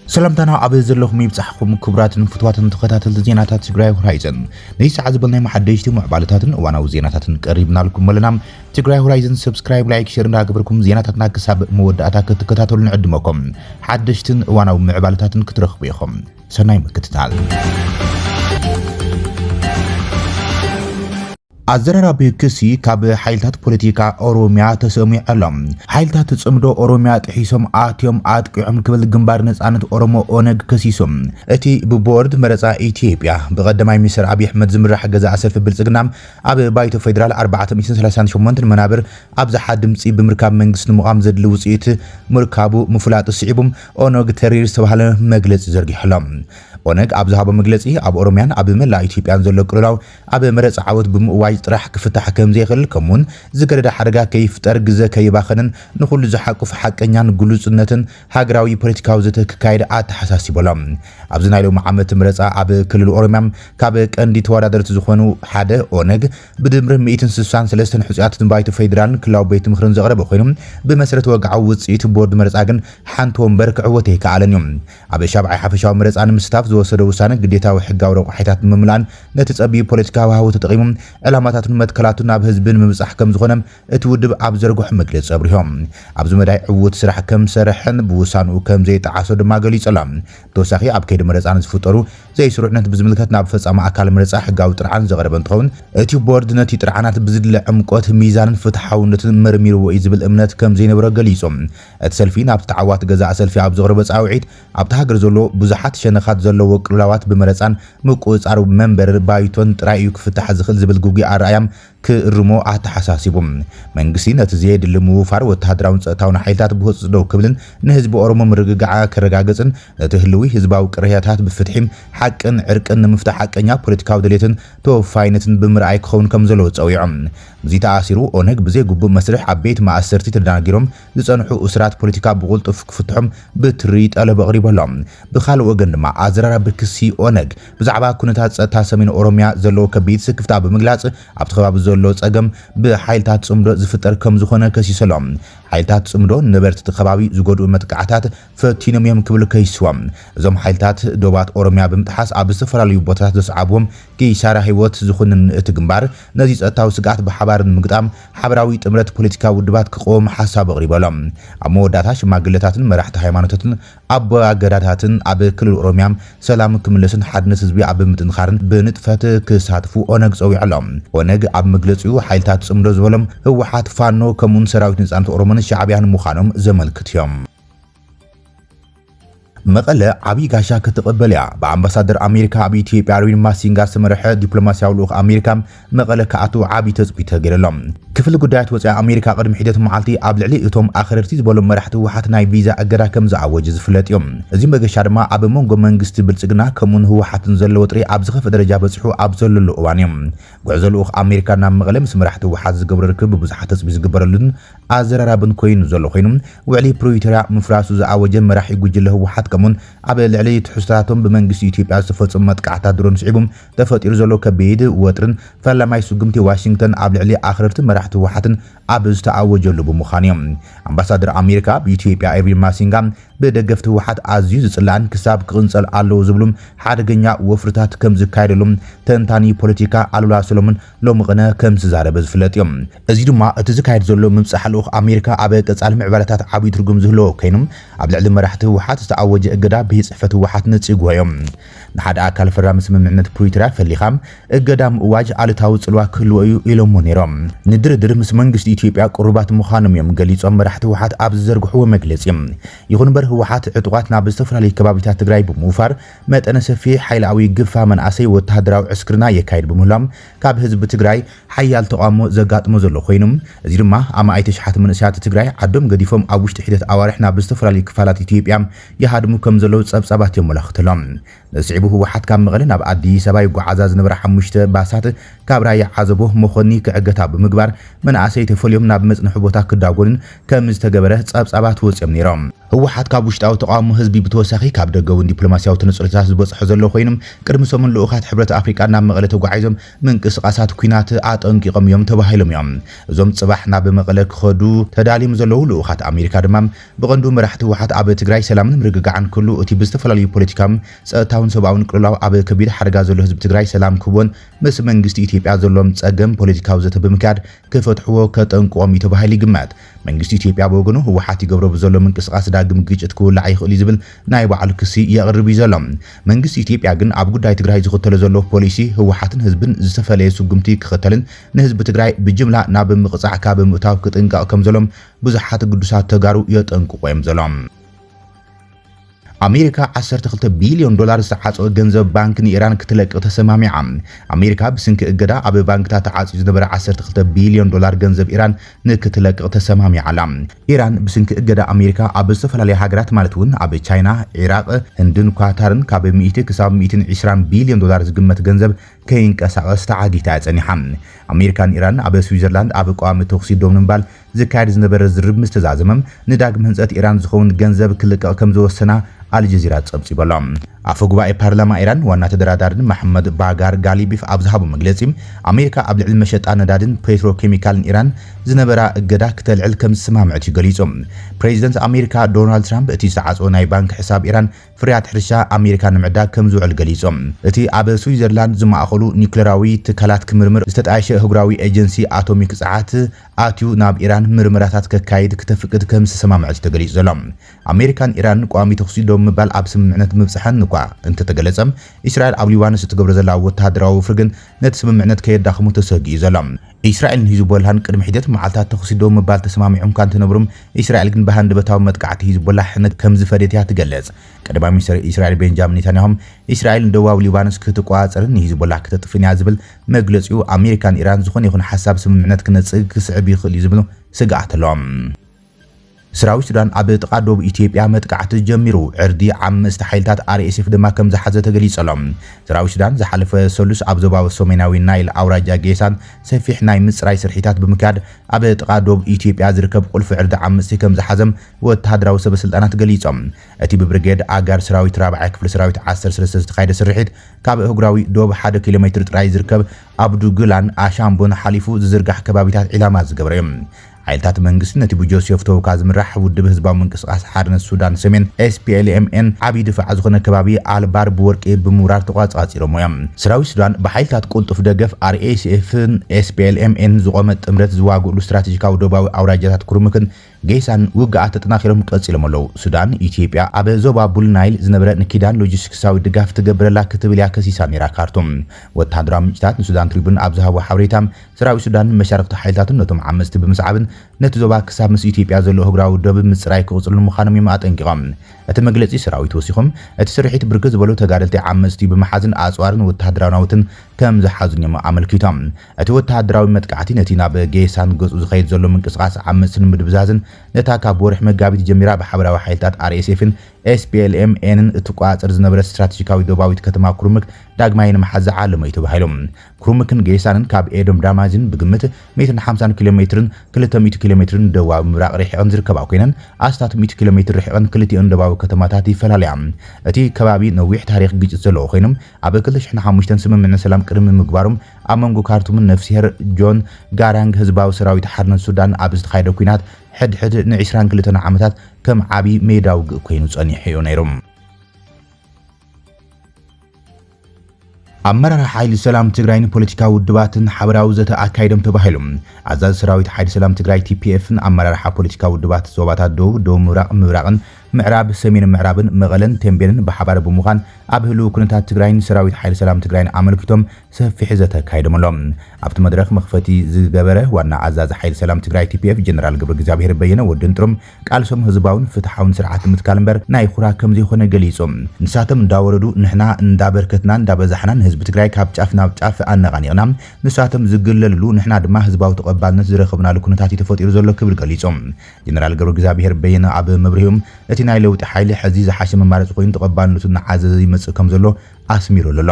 سلامتنا عبد زلهم يبصحكم كبرات فتوات تخاتل زيناتات تجراي هورايزن ليس عزبنا محدشتي معبالتاتن وانا وزيناتاتن قريبنا لكم ملنام تجراي هورايزن سبسكرايب لايك شير ناغبركم زيناتاتنا كساب موداتا كتكاتلو نعدمكم حدشتن وانا ومعبالتاتن كترخبو يخم سناي مكتتال أزرار كسي كاب حيلتات بوليتيكا أوروميا تسمي علم حيلتات تصمدو أوروميا تحيسم آتيوم آتقعم كبل جنبار نسانت أورومو أونج كسيسم اتي ببورد مرزا إيتيوبيا بقدماي مصر أبي أحمد زمرح جزاء أسر في بلزقنام أبي بايتو فيدرال 438 منابر أبز حد مصي بمركاب منجس نمقام زد لوسيت مركابو مفلات الصعيبم أونج ترير سوحل مجلس زرقي حلم ونك أبزها بمجلسي أب أوروميان أب ملا إثيوبيان زلوا كللاو أب مرز عود بمواج طرح كفتح كم زي خل كمون ذكر حرجة كيف ترجز كي باخنن نقول زحقوا في حقنيان جلوس النتن هاجراوي بوليتيكاو زتك كايد آت حساسي بلام أبزنا له محمد مرز أب كل الأوروميان كابك أندي توارد تزخونو حدا ونك بدمر 260 سلسلة حسيات بايتو فيدرال كلاو بيت مخرن زغرب بخينهم بمسرة وقعود سيت بورد مرز أجن حنتهم برك عوته كعلن يوم أب شابع حفشاو مرز أنا مستاف وسدو سنة قديتها وحقا ورقحيتات مملان نتتصبي بوليتيكا وهو تتقيمهم علامات مدكلاتنا بهزبن ممصح كم زغنم اتودب عب زرغح مجلس صبرهم عب زمداي عوت سرح كم سرحن بوسانو كم زي تعاسو دما غليصلام توساخي عب كيد مرصان زفطرو زي سرعነት بزملكتنا بفصام اكال مرصا حقاو طرعان زغربن تخون اتي بورد نتي طرعانات بزدل عمقوت ميزان فتحاونتن مرميرو يزبل امنت كم زي نبره غليصوم اتسلفين عب تعوات غزا سلفي عب زغرب صاوعيت عب تهاجر زلو بزحات شنخات زلو قللاوات بمرصان مقوصارو منبر بايتون طرايو كفتح زخل زبل غوغي اريام كرمو اتحساسيبم منغسي نت زيد لموفار وتهدراون صتاون حيلታት بوص دو كبلن نهزب اورومو مرغغعا كرغاغصن تهلوي حزباو قرياتات بفتحيم حقن عرقن مفتاح حقنيا بوليتيكاو دليتن توفاينتن بمرአይ كون كم زلو صويعم زيتا اسيرو اونك بزي غب مسرح عبيت مع اسرتي تدانغيروم زصنحو اسرات بوليتيكا بقلطف كفتحم بتريط على بقريبلهم بخال وغن مع ازرار بكسي اونك بزعبا كنتات صتا سمين اوروميا زلو كبيت سكفتا بمغلاص ابتخباب زلو صقم بحيلتات صمدو زفطر كم زخونه كسيسلام حيلتات صمدو نبرت تخبابي زغدو متقعتات فتينم يم كبل كيسوام زم حيلتات دوبات اوروميا بمتحاس اب سفراليو بوتات زصعبهم كيسارا هيوت زخونن اتغمبار نزي صتاو سقات بحبارن مقطام حبراوي طمرت بوليتيكا ودبات كقوم حساب قريبلام اموداتا شماغلتاتن مرحت هيمانوتاتن اب اغداتاتن اب كل اوروميام سلام كملسن حدنس زبي اب متنخارن بنطفت كساتفو اونغ صويعلام اونغ اب مغلصيو حيلتات صمدو زبلم هوحات فانو كمون سراويت نصانت اورومن شعبيان مخانم زملكتيوم مقله عبي غاشا كتقبليا بامباسادر امريكا ابي اثيوبيا روين ماسينغا سمرح دبلوماسياو لوخ امريكا مقله كاتو عبي تصبيت تغيرلم كفل غدايات وصا امريكا قدم حيدت معالتي اب لعلي اتوم اخرتي زبلو مرحت وحات ناي فيزا اغرا كم زعوج زفلط يوم ازي مغشا دما اب مونغو منغست بلصغنا كمون هو حاتن زلو طري اب زخف درجه بصحو اب زلو اوانيم غعزو لوخ امريكا نا مقله مس مرحت وحات زغبر ركب بزحات تصبي زغبرلن ازرارابن كوين زلو خينم وعلي برويترا مفراسو زعوج مرح يغجله وحات كمون اب لعلي تحستاتهم بمنغس اثيوبيا سفصم متقعتا درون شعبهم تفطير زلو كبيد وطرن فلماي سغمتي واشنطن اب لعلي اخرت مرحت وحاتن اب استعوجلو بمخانيم امباسادر امريكا باثيوبيا ايفي ماسينغام بدغفت وحات ازيز صلان كساب قنصل الله زبلم حادغنيا وفرتات كم زكايدلم تنتاني بوليتيكا علولا سلومن لومغنا كم زارب زفلطيم ازي دما اتزكايد زلو ممصحلوخ امريكا اب قصال معبلاتات عبي ترغم زهلو كينم اب لعل مرحت وحات استعوج اغدا بيصفت وحات نصيغويم نحد اكل فرام سممعنت برويترا فليخام اغدام واج علتاو صلوا كلويو إلومونيرم ندردر مس منغست ኢትዮጵያ ቁርባት مخانم يم غليصو مرحت وحات اب زرغحو مغلصيم يخون بر هوحات عطواتنا بستفرالي كبابيታት ትግራይ بموفار متن سفي حيلاوي غفا مناسي وتهدراو عسكرنا يكايد بمهلام كاب حزب ትግራይ حيال تقامو زغاطمو زلو خوينم ازي دما اما ايتشحات منسيات ትግራይ عدم غديفم ابوشت حدت اوارحنا بستفرالي كفالات ኢትዮጵያ يهادمو كم زلو صبصبات يملختلم نسعبو هوحات كام مغلن اب ادي سباي غعزاز نبره 5 باسات كابراي حزبو مخني كعغتا بمغبار مناسي تفليوم ناب مصنح بوتا كداغون كم زتغبره صبصبات وصيم نيرم ህወሓት ካብ ውሽጣዊ ተቃውሞ ህዝቢ ብተወሳኺ ካብ ደገውን ዲፕሎማሲያዊ ትንፅርታት ዝበፅሖ ዘሎ ኮይኖም ቅድሚ ሰሙን ልኡኻት ሕብረት ኣፍሪቃ ናብ መቐለ ተጓዒዞም ምንቅስቓሳት ኩናት ኣጠንቂቖም እዮም ተባሂሎም እዮም። እዞም ጽባሕ ናብ መቐለ ክኸዱ ተዳልዮም ዘለዉ ልኡኻት ኣሜሪካ ድማ ብቐንዱ መራሕቲ ህወሓት ኣብ ትግራይ ሰላምን ምርግጋዕን ክህሉ እቲ ብዝተፈላለዩ ፖለቲካውን ፀጥታውን ሰብኣውን ቅልውላው ኣብ ከቢድ ሓደጋ ዘሎ ህዝቢ ትግራይ ሰላም ክህቦን ምስ መንግስቲ ኢትዮጵያ ዘሎም ፀገም ፖለቲካዊ ዘተ ብምክያድ ክፈትሕዎ ከጠንቅቖም እዩ ተባሂሉ ይግመት። መንግስቲ ኢትዮጵያ ብወገኑ ህወሓት ይገብሮ ብዘሎ ምንቅስቓስ ዳግም ግጭት ክውላዕ ይኽእል እዩ ዝብል ናይ ባዕሉ ክሲ የቕርብ እዩ ዘሎ። መንግስቲ ኢትዮጵያ ግን ኣብ ጉዳይ ትግራይ ዝኽተሎ ዘሎ ፖሊሲ ህወሓትን ህዝብን ዝተፈለየ ስጉምቲ ክኽተልን ንህዝቢ ትግራይ ብጅምላ ናብ ምቕፃዕ ካብ ምእታው ክጥንቀቕ ከም ዘሎም ብዙሓት ቅዱሳት ተጋሩ የጠንቅቑ እዮም ዘሎም። ኣሜሪካ 12 ቢልዮን ዶላር ዝተዓፀወ ገንዘብ ባንክ ንኢራን ክትለቅቕ ተሰማሚዓ። ኣሜሪካ ብስንኪ እገዳ ኣብ ባንክታት ተዓፅዩ ዝነበረ 12 ቢልዮን ዶላር ገንዘብ ኢራን ንክትለቅቕ ተሰማሚዓ ኣላ። ኢራን ብስንኪ እገዳ ኣሜሪካ ኣብ ዝተፈላለዩ ሃገራት ማለት እውን ኣብ ቻይና፣ ኢራቅ፣ ህንድን ኳታርን ካብ 100 ክሳብ 120 ቢልዮን ዶላር ዝግመት ገንዘብ ከይንቀሳቐስ ተዓጊታ ፀኒሓ። ኣሜሪካን ኢራን ኣብ ስዊዘርላንድ ኣብ ቋሚ ተኽሲ ዶም ንምባል ዝካየድ ዝነበረ ዝርብ ምስ ተዛዘመም ንዳግም ህንፀት ኢራን ዝኸውን ገንዘብ ክልቀቕ ከም ዝወሰና አልጀዚራ ጸብጺበሎም። አፈ ጉባኤ ፓርላማ ኢራን ዋና ተደራዳሪን መሐመድ ባጋር ጋሊቢፍ ኣብ ዝሃቡ መግለጺ ኣሜሪካ ኣብ ልዕሊ መሸጣ ነዳድን ፔትሮኬሚካልን ኢራን ዝነበራ እገዳ ክትልዕል ከም ዝሰማምዐት ገሊጾም። ፕሬዚደንት ኣሜሪካ ዶናልድ ትራምፕ እቲ ዝተዓጽወ ናይ ባንክ ሕሳብ ኢራን ፍርያት ሕርሻ ኣሜሪካ ንምዕዳግ ከም ዝውዕል ገሊጾም። እቲ ኣብ ስዊዘርላንድ ዝማእኸሉ ኒውክሌራዊ ትካላት ክምርምር ዝተጣየሸ ህጉራዊ ኤጀንሲ አቶሚክ ጸዓት ኣትዩ ናብ ኢራን ምርምራታት ከካይድ ክትፍቅድ ከም ዝሰማምዐት ተገሊጹ ዘሎ። ኣሜሪካን ኢራን ቋሚ ተኽሲ ዶም ምባል ኣብ ስምምዕነት ምብጽሐን እኳ እንተተገለጸም እስራኤል ኣብ ሊባኖስ እትገብሮ ዘላ ወተሃደራዊ ፍርግን ነቲ ስምምዕነት ከየዳኽሙ ተሰጊኡ ዘሎ። እስራኤልን ሂዝቦላን ቅድሚ ሒደት መዓልታት ተኽሲ ዶም ምባል ተሰማሚዖም እኳ እንትነብሩም እስራኤል ግን በሃንደበታዊ መጥቃዕቲ ሂዝቦላ ሕነት ከም ዝፈደትያ ትገልጽ። ቀዳማይ ሚኒስትር እስራኤል ቤንጃሚን ኔታንያሁ እስራኤል ደቡባዊ ሊባኖስ ክትቆጻጸርን ሂዝቦላ ክትጥፍንያ ዝብል መግለጺኡ ኣሜሪካን ኢራን ዝኾነ ይኹን ሓሳብ ስምምዕነት ክነጽግ ክስዕብ ይኽእል እዩ ዝብሉ ስጋኣት ኣለዎም። ሰራዊት ሱዳን ኣብ ጥቃ ደቡብ ኢትዮጵያ መጥቃዕቲ ጀሚሩ ዕርዲ ዓምስተ ሓይልታት RSF ድማ ከም ዝሓዘ ተገሊጸሎም። ሰራዊት ሱዳን ዝሓለፈ ሰሉስ ኣብ ዞባዊ ሰሜናዊ ናይል ኣውራጃ ጌሳን ሰፊሕ ናይ ምጽራይ ስርሒታት ብምካድ ኣብ ጥቃ ደቡብ ኢትዮጵያ ዝርከብ ቁልፊ ዕርዲ ዓምስተ ከም ዝሓዘም ወተሃደራዊ ሰበስልጣናት ገሊጾም። እቲ ብብርጌድ ኣጋር ሰራዊት 4ይ ክፍሊ ሰራዊት 13 ዝተኻየደ ስርሒት ካብ እግራዊ ደቡብ 1 ኪሎ ሜትር ጥራይ ዝርከብ ኣብዱግላን ኣሻምቦን ሓሊፉ ዝዝርጋሕ ከባቢታት ዒላማ ዝገበረ እዩ። ሓይልታት መንግስቲ ነቲ ብጆሴፍ ተውካ ዝምራሕ ውድብ ህዝባዊ ምንቅስቃስ ሓርነት ሱዳን ሰሜን SPLMN ዓብይ ድፋዕ ዝኾነ ከባቢ ኣልባር ብወርቂ ብምውራር ተቋጻጺሮም እዮም። ሰራዊት ሱዳን ብሓይልታት ቁልጡፍ ደገፍ RSFን SPLMN ዝቆመ ጥምረት ዝዋግእሉ ስትራቴጂካዊ ደቡባዊ ኣውራጃታት ኩርሙክን ጌሳን ውግኣት ተጠናኺሮም ቀጺሎም ኣለዉ። ሱዳን ኢትዮጵያ ኣብ ዞባ ቡል ናይል ዝነበረ ንኪዳን ሎጂስቲክሳዊ ድጋፍ ትገብረላ ክትብል ያ ከሲሳ ነራ ካርቱም። ወተሃደራዊ ምንጭታት ንሱዳን ትሪቡን ኣብ ዝሃቦ ሓበሬታ ሰራዊት ሱዳን መሻርክቲ ሓይልታትን ነቶም ዓምስቲ ብምስዓብን ነቲ ዞባ ክሳብ ምስ ኢትዮጵያ ዘሎ ህጉራዊ ደብ ምጽራይ ክቕጽሉ ምዃኖም እዮም ኣጠንቂቖም። እቲ መግለጺ ሰራዊት ወሲኹም እቲ ስርሒት ብርክት ዝበሉ ተጋደልቲ ዓምስቲ ብምሓዝን ኣጽዋርን ወተሃደራዊ ናውትን ከም ዝሓዙን እዮም ኣመልኪቶም። እቲ ወተሃደራዊ መጥቃዕቲ ነቲ ናብ ጌሳን ገጹ ዝኸይድ ዘሎ ምንቅስቓስ ዓምስትን ምድብዛዝን ነታ ካብ ወርሒ መጋቢት ጀሚራ ብሓበራዊ ሓይልታት RSFን SPLMNን እትቋጽር ዝነበረ ስትራቴጂካዊ ደቡባዊት ከተማ ኩርሙክ ዳግማይ ንምሓዝ ዓለመ እዩ ተባሂሎም። ኩርሙክን ጌሳንን ካብ ኤዶም ዳማጅን ብግምት 150 ኪሎ ሜትርን 200 ኪሎ ሜትርን ደቡባዊ ምብራቕ ርሒቐን ዝርከባ ኮይነን ኣስታት 100 ኪሎ ሜትር ርሒቐን ክልቲአን ደቡባዊ ከተማታት ይፈላለያ። እቲ ከባቢ ነዊሕ ታሪኽ ግጭት ዘለዎ ኮይኖም ኣብ 2005 ስምምዕነት ሰላም ቅድሚ ምግባሮም ኣብ መንጎ ካርቱምን ነፍሲሄር ጆን ጋራንግ ህዝባዊ ሰራዊት ሓርነት ሱዳን ኣብ ዝተኻየደ ኩናት ሕድሕድ ን22 ዓመታት ከም ዓቢ ሜዳዊ ውግእ ኮይኑ ጸኒሑ እዩ ነይሮም። ኣመራርሓ ሓይሊ ሰላም ትግራይን ፖለቲካዊ ውድባትን ሓበራዊ ዘተ ኣካይዶም ተባሂሎም ኣዛዚ ሰራዊት ሓይሊ ሰላም ትግራይ TPFን ኣመራርሓ ፖለቲካዊ ውድባት ዞባታት ደቡብ ምብራቕ ምብራቕን ምዕራብ ሰሜን ምዕራብን መቐለን ቴምቤንን ብሓባር ብምዃን ኣብ ህልው ኩነታት ትግራይን ሰራዊት ሓይሊ ሰላም ትግራይን ኣመልኪቶም ሰፊሕ ዘተ ኣካይዶም ኣሎም። ኣብቲ መድረኽ መኽፈቲ ዝገበረ ዋና ኣዛዚ ሓይሊ ሰላም ትግራይ TPF ጀነራል ገብረ እግዚአብሔር በየነ ወድን ጥሩም ቃልሶም ህዝባውን ፍትሓውን ስርዓት ምትካል እምበር ናይ ኩራ ከም ዘይኮነ ገሊጾም ንሳቶም እንዳወረዱ ንሕና እንዳበርከትና እንዳበዛሕና ህዝቢ ትግራይ ካብ ጫፍ ናብ ጫፍ ኣነቓኒቕና ንሳቶም ዝግለልሉ ንሕና ድማ ህዝባዊ ተቐባልነት ዝረኸብናሉ ኩነታት ተፈጢሩ ዘሎ ክብል ገሊጾም። ጀነራል ገብረ እግዚአብሔር በየነ ኣብ መብርሂኦም እቲ ናይ ለውጢ ሓይሊ ሕዚ ዝሓሸ መማረፂ ኮይኑ ተቐባልነቱ ንዓዘ ይመጽእ ከም ዘሎ ኣስሚሩ ኣሎ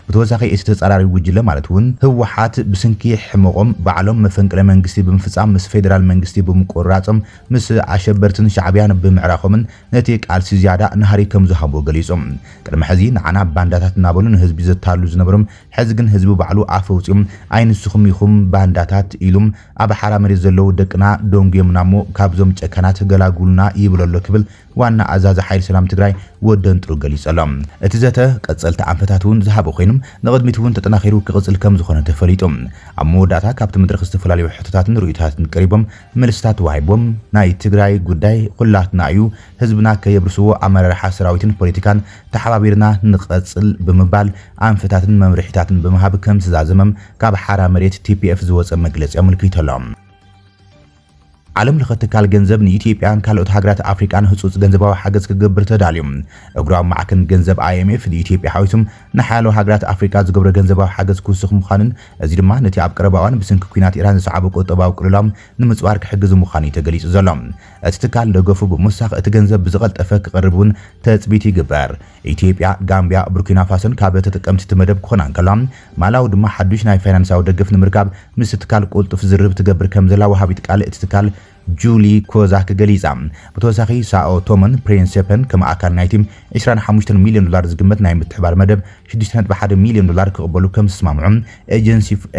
ብተወሳኺ እቲ ተጻራሪ ውጅለ ማለት እውን ህወሓት ብስንኪ ሕመቆም ባዕሎም መፈንቅለ መንግስቲ ብምፍጻም ምስ ፌደራል መንግስቲ ብምቆራጾም ምስ ኣሸበርትን ሻዕብያን ብምዕራኾምን ነቲ ቃልሲ ዝያዳ ንሃሪ ከም ዝሃቦ ገሊጾም ቅድሚ ሕዚ ንዓና ባንዳታት እናበሉ ንህዝቢ ዘታሉ ዝነበሮም ሕዚ ግን ህዝቢ ባዕሉ ኣፈውፅዮም ኣይንስኹም ይኹም ባንዳታት ኢሉም ኣብ ሓራ መሬት ዘለው ደቅና ዶንግዮምናሞ ካብዞም ጨከናት ገላጉልና ይብለሎ ክብል ዋና ኣዛዚ ሓይሊ ሰላም ትግራይ ወደን ጥሩ ገሊጸሎም እቲ ዘተ ቀጸልቲ ኣንፈታት እውን ዝሃበ ኮይኖም ንቅድሚት እውን ተጠናኺሩ ክቅጽል ከም ዝኾነ ተፈሊጦም ኣብ መወዳእታ ካብቲ መድረኽ ዝተፈላለዩ ሕቶታትን ርእይቶታትን ቀሪቦም መልስታት ዋሂቦም ናይ ትግራይ ጉዳይ ኩላትና እዩ ህዝብና ከየብርስዎ ኣመራርሓ ሰራዊትን ፖለቲካን ተሓባቢርና ንቀጽል ብምባል ኣንፈታትን መምርሒታትን ብምሃብ ከም ተዛዘመም ካብ ሓራ መሬት TPF ዝወፀ መግለጺ ኣመልኪቶሎም ዓለም ለኸ ትካል ገንዘብ ንኢትዮጵያን ካልኦት ሃገራት ኣፍሪካን ህጹጽ ገንዘባዊ ሓገዝ ክገብር ተዳልዮም እግራዊ ማዕከን ገንዘብ IMF ንኢትዮጵያ ሓዊሱም ንሓያሎ ሃገራት ኣፍሪካ ዝገብረ ገንዘባዊ ሓገዝ ክውስኽ ምዃንን እዚ ድማ ነቲ ኣብ ቀረባዋን ብስንኪ ኩናት ኢራን ዝሰዓበ ቁጠባዊ ቅልውላም ንምጽዋር ክሕግዝ ምዃኑ ተገሊጹ ዘሎ እቲ ትካል ደገፉ ብምውሳኽ እቲ ገንዘብ ብዝቐልጠፈ ክቐርብ እውን ተጽቢት ይግበር ኢትዮጵያ ጋምቢያ ቡርኪና ፋሶን ካብ ተጠቀምቲ ትመደብ ክኾና እንከሎም ማላዊ ድማ ሓዱሽ ናይ ፋይናንሳዊ ደገፍ ንምርካብ ምስ ትካል ቁልጡፍ ዝርብ ትገብር ከም ዘላ ወሃቢት ቃል እቲ ትካል ጁሊ ኮዛክ ገሊጻ በተወሳኺ ሳኦ ቶመን ፕሪንሲፐን ከም ኣካል ናይ ቲም $25 ሚልዮን ዝግመት ናይ ምትሕባር መደብ $6.1 ሚልዮን ክቕበሉ ከም ዝስማምዑ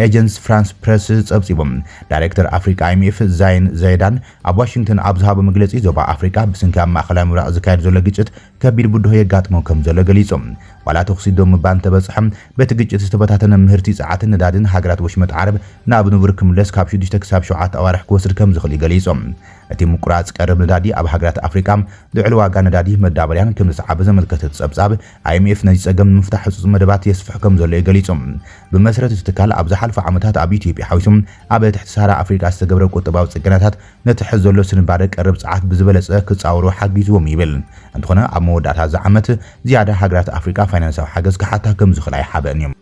ኤጀንሲ ፍራንስ ፕሬስ ጸብጺቦም ዳይሬክተር ኣፍሪካ IMF ዛይን ዘይዳን ኣብ ዋሽንግተን ኣብ ዝሃበ መግለጺ ዞባ ኣፍሪካ ብስንኪ ኣብ ማእከላዊ ምብራቕ ዝካየድ ዘሎ ግጭት ከቢድ ቡድሆ የጋጥሞ ከም ዘሎ ገሊጾም ዋላ ተኽሲዶም ባን ተበጽሐም በቲ ግጭት ዝተበታተነ ምህርቲ ጸዓትን ነዳድን ሃገራት ወሽመጥ ዓረብ ናብ ንቡር ክምለስ ካብ 6 ክሳብ 7 ኣዋርሕ ክወስድ ከም ዝኽእል ገሊጾም እቲ ምቁራጽ ቀረብ ነዳዲ ኣብ ሃገራት ኣፍሪካ ልዕሊ ዋጋ ነዳዲ መዳበርያን ከም ዝሰዓበ ዘመልከተ ጸብጻብ IMF ነዚ ጸገም ንምፍታሕ ህጹጽ መደባት የስፍሕ ከም ዘሎ ገሊጾም ብመሰረት እቲ ትካል ኣብ ዝሓለፈ ዓመታት ኣብ ኢትዮጵያ ሓዊሱም ኣብ ትሕቲ ሰሃራ ኣፍሪካ ዝተገብረ ቁጠባዊ ጽገናታት ነቲ ሕዚ ዘሎ ስንባደ ቀረብ ጸዓት ብዝበለጸ ክጻወሩ ሓጊዝዎም ይብል እንተኾነ ኣብ መወዳእታ ዝዓመት ዝያዳ ሃገራት ኣፍሪካ ፋይናንሳዊ ሓገዝ ክሓታ ከም ዝኽእል ኣይሓበን እዮም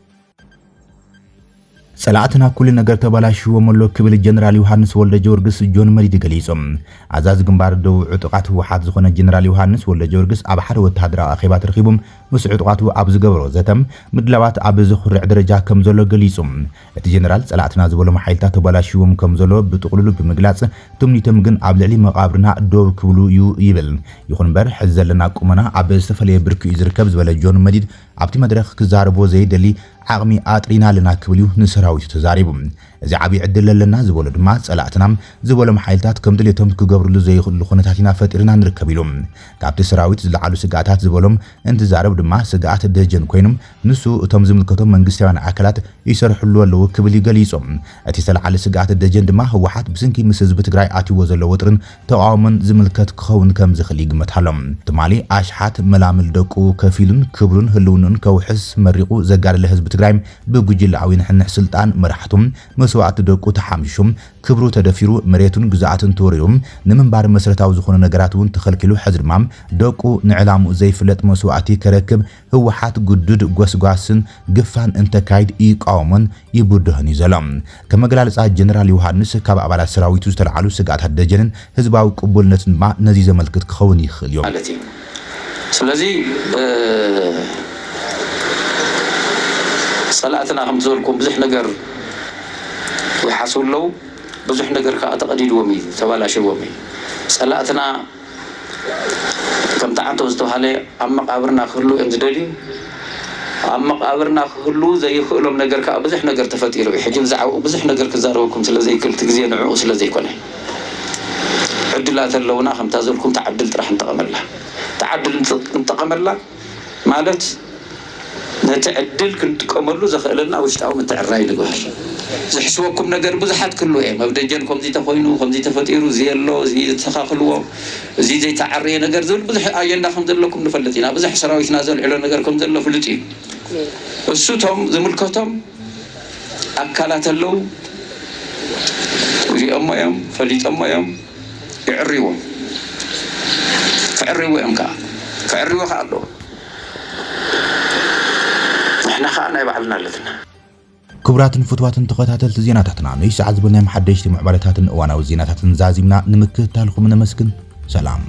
ጸላእትና ኩሉ ነገር ተበላሽዎም ኣሎ ክብል ጀነራል ዮሐንስ ወልደ ጊዮርጊስ ጆን መዲድ ገሊጾም ኣዛዝ ግንባር ደው ዕጡቃት ህወሓት ዝኾነ ጀነራል ዮሐንስ ወልደ ጊዮርጊስ ኣብ ሓደ ወተሃደራዊ ኣኼባ ተረኺቦም ምስ ዕጡቃቱ ኣብ ዝገብሮ ዘተም ምድላባት ኣብ ዝኹርዕ ደረጃ ከም ዘሎ ገሊጾም እቲ ጀነራል ጸላእትና ዝበሎም ሓይልታት ተበላሽዎም ከም ዘሎ ብጥቕልሉ ብምግላጽ ትምኒቶም ግን ኣብ ልዕሊ መቃብርና ዶብ ክብሉ እዩ ይብል ይኹን በር ሕዚ ዘለና ቁመና ኣብ ዝተፈለየ ብርኪ ዝርከብ ዝበለ ጆን መዲድ ኣብቲ መድረኽ ክዛረቦ ዘይደሊ ዓቕሚ ኣጥሪና ለና ክብል እዩ ንሰራዊቱ ተዛሪቡ እዚ ዓቢ ዕድል ኣለና ዝበሎ ድማ ጸላእትናም ዝበሎም ሓይልታት ከም ድሌቶም ክገብርሉ ዘይኽእሉ ኩነታት ኢና ፈጢርና ንርከብ ኢሎም ካብቲ ሰራዊት ዝለዓሉ ስጋኣታት ዝበሎም እንትዛረብ ድማ ስጋኣት ደጀን ኮይኖም ንሱ እቶም ዝምልከቶም መንግስታውያን ኣካላት ይሰርሕሉ ኣለዎ ክብል ይገሊጾም እቲ ዝተለዓለ ስጋኣት ደጀን ድማ ህወሓት ብስንኪ ምስ ህዝቢ ትግራይ ኣትይዎ ዘሎ ወጥርን ተቃውሞን ዝምልከት ክኸውን ከም ዝኽእል ይግመታሎም ትማሊ ኣሽሓት መላምል ደቁ ከፊሉን ክብሉን ህልውኑን ከውሕስ መሪቑ ዘጋደለ ህዝቢ ትግራይ ብጉጅላዊ ንሕንሕ ስልጣን መራሕቱም መስዋዕት ደቁ ተሓምሽም ክብሩ ተደፊሩ መሬቱን ግዛኣትን ተወሪሩም ንምንባር መሰረታዊ ዝኾኑ ነገራትን ተኸልኪሉ ሕዚ ድማ ደቁ ንዕላሙ ዘይፍለጥ መስዋዕቲ ከረክብ ህወሓት ጉድድ ጎስጓስን ግፋን እንተካይድ ይቃወሞን ይቡድህን ይዘሎም ከመገላለጻ ጀነራል ዮሐንስ ካብ ኣባላት ሰራዊቱ ዝተለዓሉ ስጋኣታት ደጀንን ህዝባዊ ቅቡልነትን ድማ ነዚ ዘመልክት ክኸውን ይኽእል እዩ ማለት እዩ ስለዚ ጸላእትና ከም ዘልኩም ብዙሕ ነገር ويحصل له بزح نجار كأعتقد ومي تبالا شيء ومي سألتنا كم تعانتوا استوحالي أما قابرنا خلو إنزدلي أما قابرنا خلو زي خلهم نجار كأبزح نجار تفتيرو يحجم زعو بزح نجار كزاروكم سلزي كل تجزين عوس سلزي كله عدلات اللونا خم تازلكم تعدلت راح نتقمل الله تعدل نتقمل الله مالت نتعدل كنت كملو زخلنا وشتاو متعراي نقول زحسوكم نجار بزحات كله إيه مبدجنكم زي تخوينو خم زي تفتيرو زي اللو زي تخاخلوا زي تعري نجار زول بزح أينا خم زلكم نفلتينا بزح سراويش نازل على نجاركم زلوا فلتي السوتهم زملكتهم أكلات اللو وزي أميام فليت أميام يعريوا فعريوا أمكا فعريوا خالو احنا خانا يبعلنا لتنا كبراتن فتواتن تخاتاتل زيناتاتنا نيس عزبنا محدشتي معبرتاتن وانا وزيناتاتن زازمنا نمكتالكم نمسكن سلام